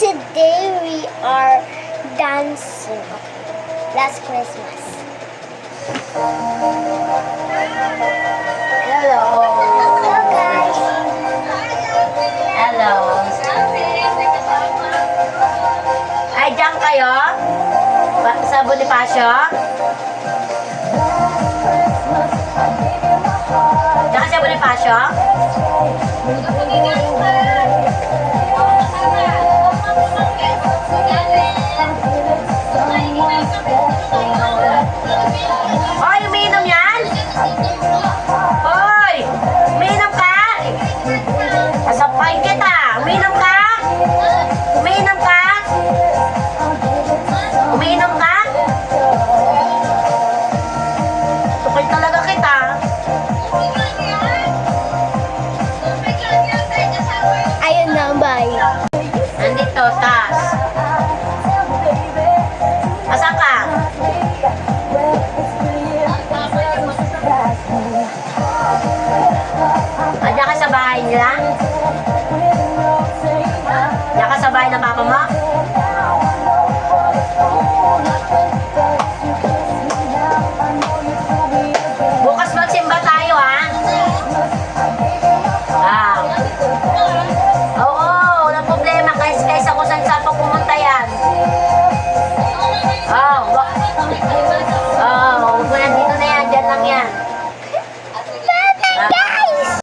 today we are dancing. Last Christmas. Hello. Hello guys. Hello. Ay, diyan kayo? Sa Bonifacio? Diyan ka sa Bonifacio? Hoy, umiinom yan? Hoy! Umiinom ka? Sasapain kita! Umiinom ka? Umiinom ka? Umiinom ka? Tukay talaga kita. Ayun na, bye. Nandito, taas. Asan ka? Andiyan ka sa bahay nila? Andiyan ka sa bahay ng papa mo?